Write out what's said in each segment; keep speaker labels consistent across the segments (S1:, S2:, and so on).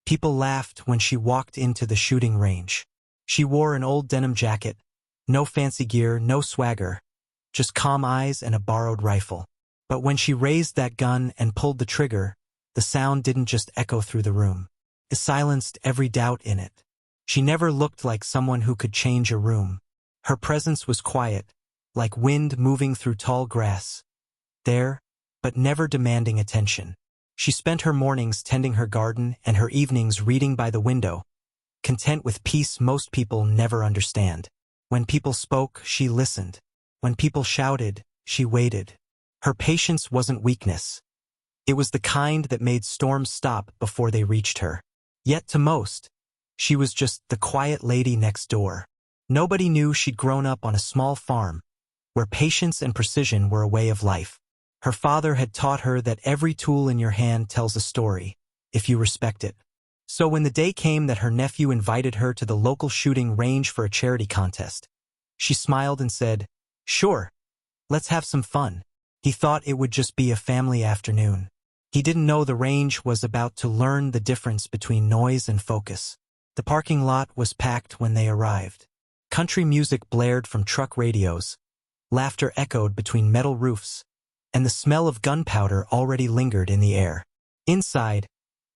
S1: People laughed when she walked into the shooting range. She wore an old denim jacket, no fancy gear, no swagger, just calm eyes and a borrowed rifle. But when she raised that gun and pulled the trigger, the sound didn't just echo through the room. It silenced every doubt in it. She never looked like someone who could change a room. Her presence was quiet, like wind moving through tall grass. There, but never demanding attention. She spent her mornings tending her garden and her evenings reading by the window, content with peace most people never understand. When people spoke, she listened. When people shouted, she waited. Her patience wasn't weakness. It was the kind that made storms stop before they reached her. Yet to most, she was just the quiet lady next door. Nobody knew she'd grown up on a small farm, where patience and precision were a way of life. Her father had taught her that every tool in your hand tells a story, if you respect it. So when the day came that her nephew invited her to the local shooting range for a charity contest, she smiled and said, "Sure, let's have some fun." He thought it would just be a family afternoon. He didn't know the range was about to learn the difference between noise and focus. The parking lot was packed when they arrived. Country music blared from truck radios, laughter echoed between metal roofs, and the smell of gunpowder already lingered in the air. Inside,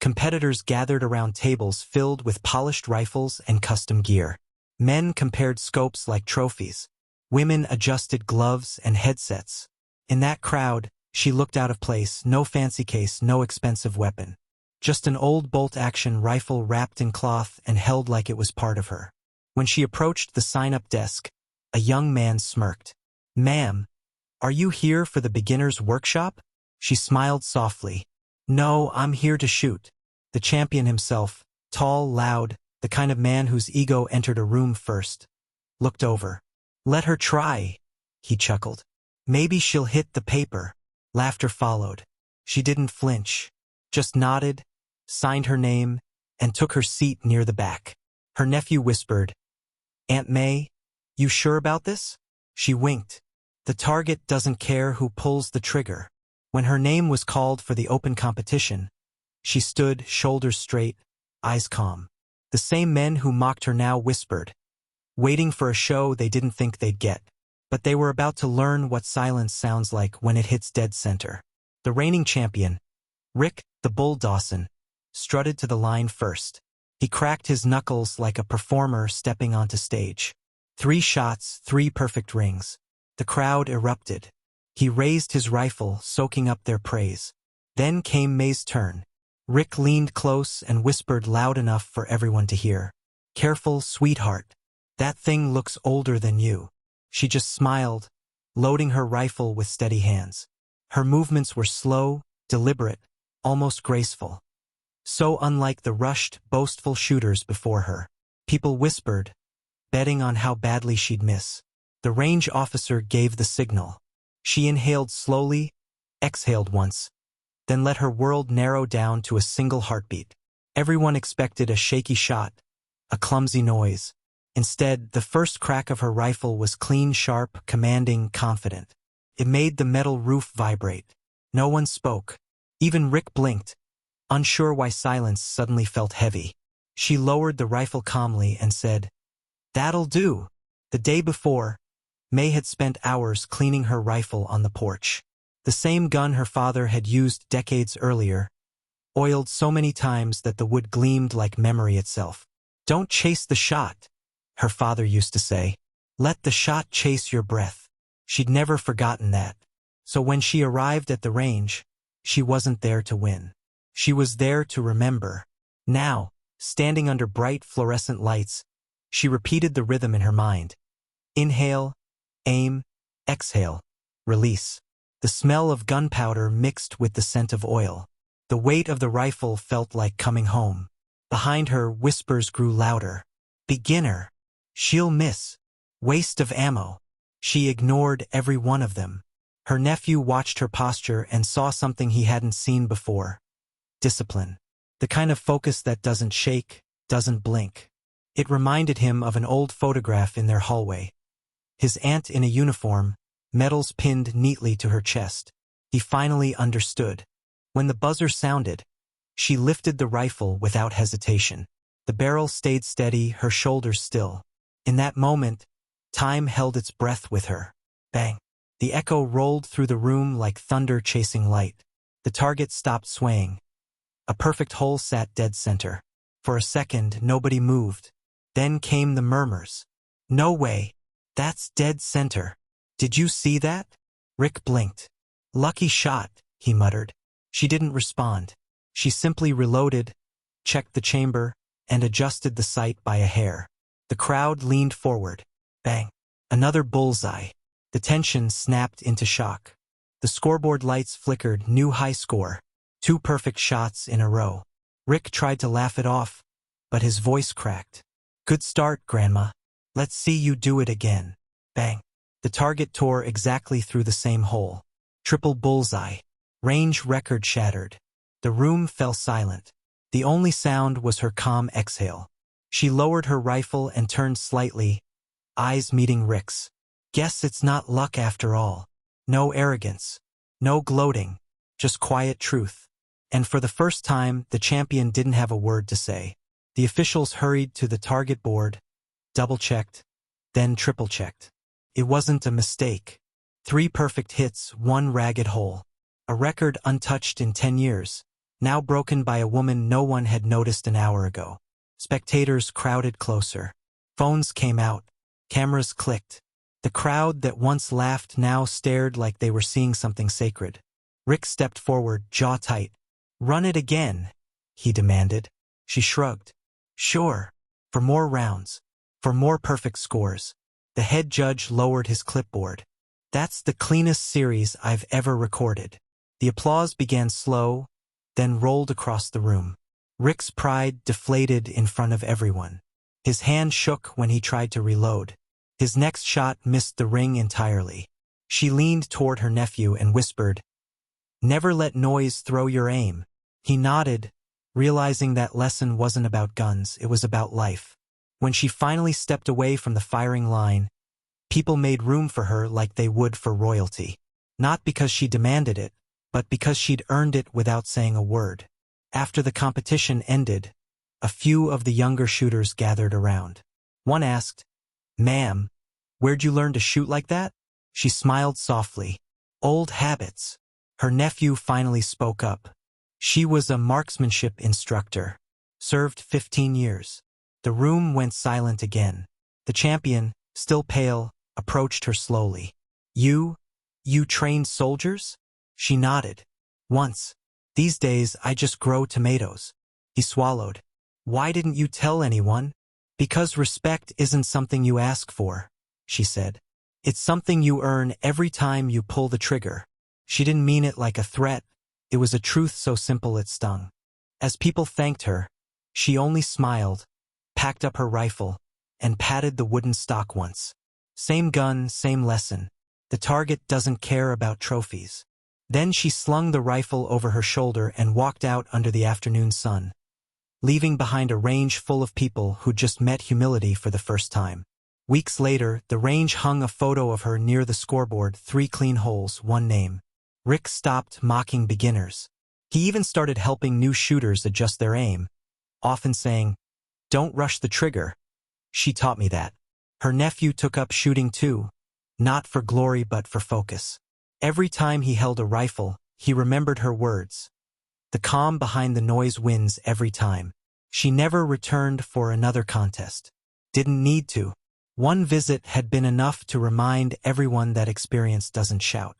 S1: competitors gathered around tables filled with polished rifles and custom gear. Men compared scopes like trophies. Women adjusted gloves and headsets. In that crowd, she looked out of place, no fancy case, no expensive weapon. Just an old bolt-action rifle wrapped in cloth and held like it was part of her. When she approached the sign-up desk, a young man smirked. "Ma'am, are you here for the beginner's workshop?" She smiled softly. "No, I'm here to shoot." The champion himself, tall, loud, the kind of man whose ego entered a room first, looked over. "Let her try," he chuckled. "Maybe she'll hit the paper." Laughter followed. She didn't flinch, just nodded, signed her name, and took her seat near the back. Her nephew whispered, "Aunt May, you sure about this?" She winked. The target doesn't care who pulls the trigger. When her name was called for the open competition, she stood, shoulders straight, eyes calm. The same men who mocked her now whispered, waiting for a show they didn't think they'd get. But they were about to learn what silence sounds like when it hits dead center. The reigning champion, Rick the Bull Dawson, strutted to the line first. He cracked his knuckles like a performer stepping onto stage. 3 shots, 3 perfect rings. The crowd erupted. He raised his rifle, soaking up their praise. Then came May's turn. Rick leaned close and whispered loud enough for everyone to hear. "Careful, sweetheart. That thing looks older than you." She just smiled, loading her rifle with steady hands. Her movements were slow, deliberate, almost graceful. So unlike the rushed, boastful shooters before her. People whispered, betting on how badly she'd miss. The range officer gave the signal. She inhaled slowly, exhaled once, then let her world narrow down to a single heartbeat. Everyone expected a shaky shot, a clumsy noise. Instead, the first crack of her rifle was clean, sharp, commanding, confident. It made the metal roof vibrate. No one spoke. Even Rick blinked, unsure why silence suddenly felt heavy. She lowered the rifle calmly and said, "That'll do." The day before, May had spent hours cleaning her rifle on the porch. The same gun her father had used decades earlier, oiled so many times that the wood gleamed like memory itself. "Don't chase the shot," her father used to say. "Let the shot chase your breath." She'd never forgotten that. So when she arrived at the range, she wasn't there to win. She was there to remember. Now, standing under bright fluorescent lights, she repeated the rhythm in her mind. Inhale, aim, exhale, release. The smell of gunpowder mixed with the scent of oil. The weight of the rifle felt like coming home. Behind her, whispers grew louder. "Beginner. She'll miss. Waste of ammo." She ignored every one of them. Her nephew watched her posture and saw something he hadn't seen before. Discipline. The kind of focus that doesn't shake, doesn't blink. It reminded him of an old photograph in their hallway. His aunt in a uniform, medals pinned neatly to her chest. He finally understood. When the buzzer sounded, She lifted the rifle without hesitation. The barrel stayed steady, her shoulders still. In that moment, time held its breath with her. Bang! The echo rolled through the room like thunder chasing light. The target stopped swaying. A perfect hole sat dead center. For a second, nobody moved. Then came the murmurs. "No way! That's dead center. Did you see that?" Rick blinked. "Lucky shot," he muttered. She didn't respond. She simply reloaded, checked the chamber, and adjusted the sight by a hair. The crowd leaned forward. Bang! Another bullseye. The tension snapped into shock. The scoreboard lights flickered, new high score. 2 perfect shots in a row. Rick tried to laugh it off, but his voice cracked. "Good start, Grandma. Let's see you do it again." Bang! The target tore exactly through the same hole. Triple bullseye. Range record shattered. The room fell silent. The only sound was her calm exhale. She lowered her rifle and turned slightly, eyes meeting Rick's. "Guess it's not luck after all. No arrogance. No gloating. Just quiet truth." And for the first time, the champion didn't have a word to say. The officials hurried to the target board, double-checked, then triple-checked. It wasn't a mistake. 3 perfect hits, 1 ragged hole. A record untouched in 10 years, now broken by a woman no one had noticed an hour ago. Spectators crowded closer. Phones came out. Cameras clicked. The crowd that once laughed now stared like they were seeing something sacred. Rick stepped forward, jaw tight. "Run it again," he demanded. She shrugged. "Sure. For more rounds. For more perfect scores." The head judge lowered his clipboard. "That's the cleanest series I've ever recorded." The applause began slow, then rolled across the room. Rick's pride deflated in front of everyone. His hand shook when he tried to reload. His next shot missed the ring entirely. She leaned toward her nephew and whispered, "Never let noise throw your aim." He nodded, realizing that lesson wasn't about guns, it was about life. When she finally stepped away from the firing line, people made room for her like they would for royalty. Not because she demanded it, but because she'd earned it without saying a word. After the competition ended, a few of the younger shooters gathered around. One asked, "Ma'am, where'd you learn to shoot like that?" She smiled softly. "Old habits." Her nephew finally spoke up. She was a marksmanship instructor. Served 15 years. The room went silent again. The champion, still pale, approached her slowly. You trained soldiers?" She nodded. "Once. These days I just grow tomatoes." He swallowed. "Why didn't you tell anyone?" "Because respect isn't something you ask for," she said. "It's something you earn every time you pull the trigger." She didn't mean it like a threat. It was a truth so simple it stung. As people thanked her, she only smiled, packed up her rifle, and patted the wooden stock once. Same gun, same lesson. The target doesn't care about trophies. Then she slung the rifle over her shoulder and walked out under the afternoon sun, leaving behind a range full of people who just met humility for the first time. Weeks later, the range hung a photo of her near the scoreboard, 3 clean holes, 1 name. Rick stopped mocking beginners. He even started helping new shooters adjust their aim, often saying, "Don't rush the trigger. She taught me that." Her nephew took up shooting too, not for glory but for focus. Every time he held a rifle, he remembered her words. The calm behind the noise wins every time. She never returned for another contest. Didn't need to. One visit had been enough to remind everyone that experience doesn't shout.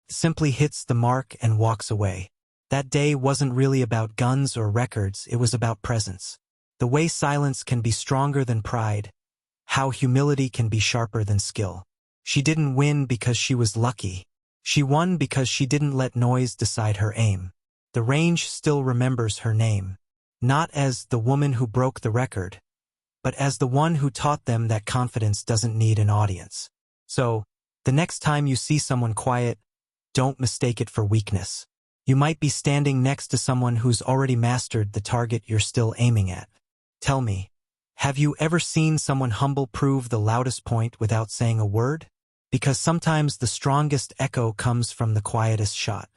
S1: Simply hits the mark and walks away. That day wasn't really about guns or records, it was about presence. The way silence can be stronger than pride, how humility can be sharper than skill. She didn't win because she was lucky. She won because she didn't let noise decide her aim. The range still remembers her name, not as the woman who broke the record, but as the one who taught them that confidence doesn't need an audience. So, the next time you see someone quiet, don't mistake it for weakness. You might be standing next to someone who's already mastered the target you're still aiming at. Tell me, have you ever seen someone humble prove the loudest point without saying a word? Because sometimes the strongest echo comes from the quietest shot.